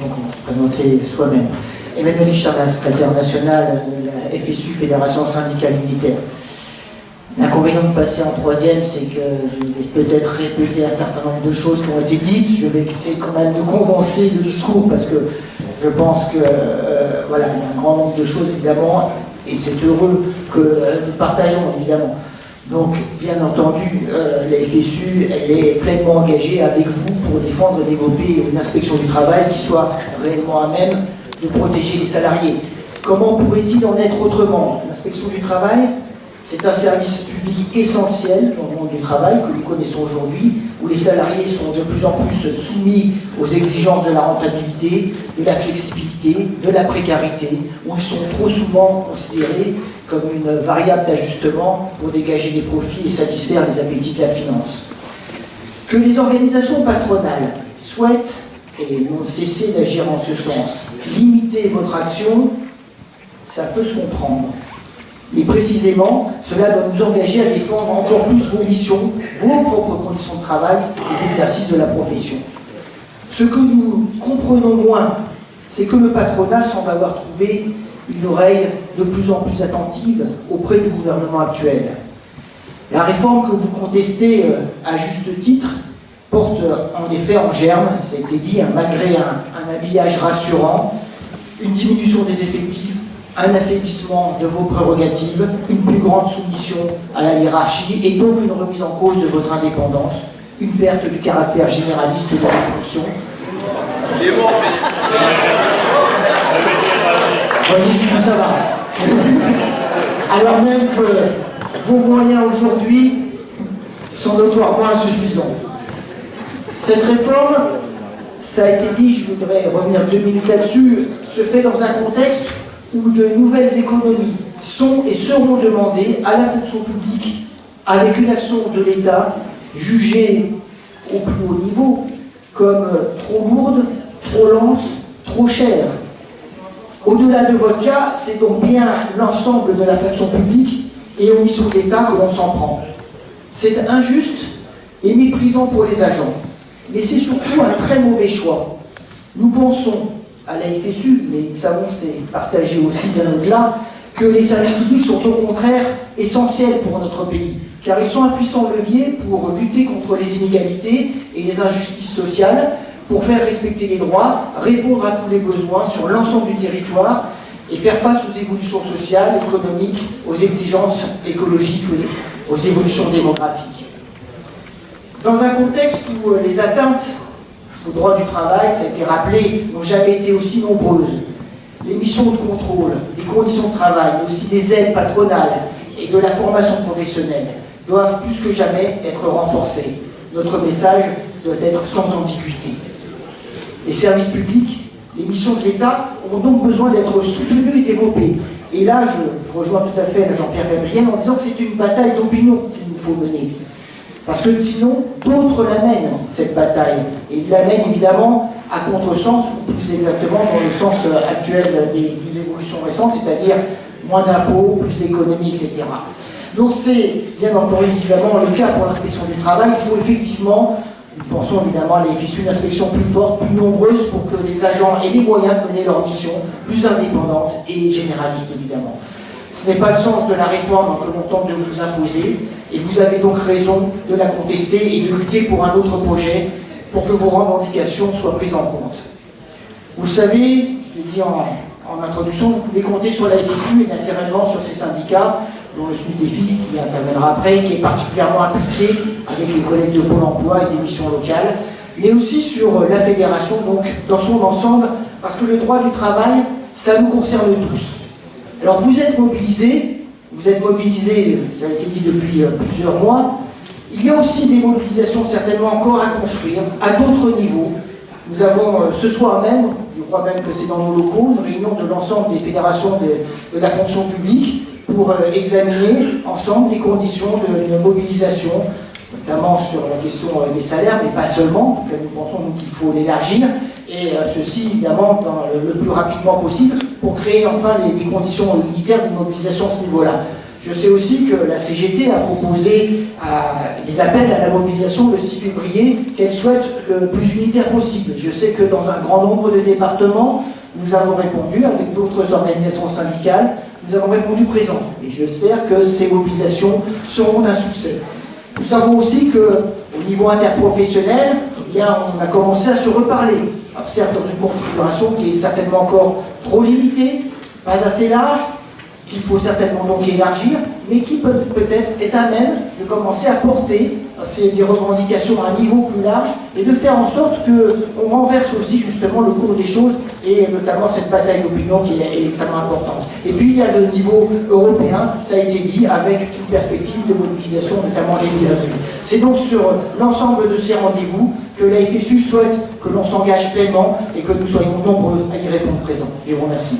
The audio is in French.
Donc on va se présenter soi-même. Emmanuel Charlas, secrétaire national de la FSU, Fédération syndicale unitaire. L'inconvénient de passer en troisième, c'est que je vais peut-être répéter un certain nombre de choses qui ont été dites. Je vais essayer quand même de condenser le discours parce que je pense que voilà, il y a un grand nombre de choses évidemment, et c'est heureux que nous partageons évidemment. Donc, bien entendu, la FSU, elle est pleinement engagée avec vous pour défendre et développer une inspection du travail qui soit réellement à même de protéger les salariés. Comment pourrait-il en être autrement? L'inspection du travail, c'est un service public essentiel dans le monde du travail que nous connaissons aujourd'hui, où les salariés sont de plus en plus soumis aux exigences de la rentabilité, de la flexibilité, de la précarité, où ils sont trop souvent considérés comme une variable d'ajustement pour dégager des profits et satisfaire les appétits de la finance. Que les organisations patronales souhaitent, et n'ont cessé d'agir en ce sens, limiter votre action, ça peut se comprendre. Et précisément, cela doit nous engager à défendre encore plus vos missions, vos propres conditions de travail et d'exercice de la profession. Ce que nous comprenons moins, c'est que le patronat semble avoir trouvé une oreille de plus en plus attentive auprès du gouvernement actuel. La réforme que vous contestez à juste titre porte en effet en germe, ça a été dit, malgré un habillage rassurant, une diminution des effectifs, un affaiblissement de vos prérogatives, une plus grande soumission à la hiérarchie et donc une remise en cause de votre indépendance, une perte du caractère généraliste de la fonction. Voyez jusqu'où ça va. Alors même que vos moyens aujourd'hui sont notoirement insuffisants. Cette réforme, ça a été dit, je voudrais revenir 2 minutes là-dessus, se fait dans un contexte où de nouvelles économies sont et seront demandées à la fonction publique avec une action de l'État jugée au plus haut niveau comme trop lourde, trop lente, trop chère. Au-delà de votre cas, c'est donc bien l'ensemble de la fonction publique et aux missions de l'État que l'on s'en prend. C'est injuste et méprisant pour les agents, mais c'est surtout un très mauvais choix. Nous pensons à la FSU, mais nous savons, c'est partagé aussi bien au-delà, que les services publics sont au contraire essentiels pour notre pays, car ils sont un puissant levier pour lutter contre les inégalités et les injustices sociales, pour faire respecter les droits, répondre à tous les besoins sur l'ensemble du territoire et faire face aux évolutions sociales, économiques, aux exigences écologiques, aux évolutions démographiques. Dans un contexte où les atteintes au droit du travail, ça a été rappelé, n'ont jamais été aussi nombreuses, les missions de contrôle, des conditions de travail, mais aussi des aides patronales et de la formation professionnelle doivent plus que jamais être renforcées. Notre message doit être sans ambiguïté. Les services publics, les missions de l'État ont donc besoin d'être soutenues et développées. Et là, je rejoins tout à fait Jean-Pierre Gabriel en disant que c'est une bataille d'opinion qu'il nous faut mener. Parce que sinon, d'autres l'amènent, cette bataille. Et ils l'amènent évidemment à contresens, ou plus exactement dans le sens actuel des évolutions récentes, c'est-à-dire moins d'impôts, plus d'économies, etc. Donc c'est bien entendu évidemment le cas pour l'inspection du travail. Il faut effectivement, nous pensons évidemment à la FSU, une inspection plus forte, plus nombreuse pour que les agents aient les moyens de mener leur mission, plus indépendante et généraliste évidemment. Ce n'est pas le sens de la réforme que l'on tente de vous imposer, et vous avez donc raison de la contester et de lutter pour un autre projet, pour que vos revendications soient prises en compte. Vous savez, je l'ai dit en introduction, vous pouvez compter sur la FSU et naturellement sur ces syndicats, dont le SNUDEFI, qui interviendra après, qui est particulièrement impliqué avec les collègues de Pôle emploi et des missions locales, mais aussi sur la fédération, donc dans son ensemble, parce que le droit du travail, ça nous concerne tous. Alors vous êtes mobilisés, ça a été dit depuis plusieurs mois. Il y a aussi des mobilisations certainement encore à construire, à d'autres niveaux. Nous avons ce soir même, je crois même que c'est dans nos locaux, une réunion de l'ensemble des fédérations de la fonction publique pour examiner ensemble des conditions de mobilisation, notamment sur la question des salaires, mais pas seulement, donc nous pensons qu'il faut l'élargir, et ceci évidemment le plus rapidement possible pour créer enfin les conditions unitaires de mobilisation à ce niveau-là. Je sais aussi que la CGT a proposé des appels à la mobilisation le 6 février qu'elle souhaite le plus unitaire possible. Je sais que dans un grand nombre de départements, nous avons répondu avec d'autres organisations syndicales, nous avons répondu présent. Et j'espère que ces mobilisations seront un succès. Nous savons aussi qu'au niveau interprofessionnel, eh bien, on a commencé à se reparler. Alors, certes, dans une configuration qui est certainement encore trop limitée, pas assez large, qu'il faut certainement donc élargir, mais qui peut-être est à même de commencer à porter des revendications à un niveau plus large et de faire en sorte qu'on renverse aussi justement le cours des choses et notamment cette bataille d'opinion qui est extrêmement importante. Et puis il y a le niveau européen, ça a été dit, avec une perspective de mobilisation notamment début avril. C'est donc sur l'ensemble de ces rendez-vous que la FSU souhaite que l'on s'engage pleinement et que nous soyons nombreux à y répondre présents. Je vous remercie.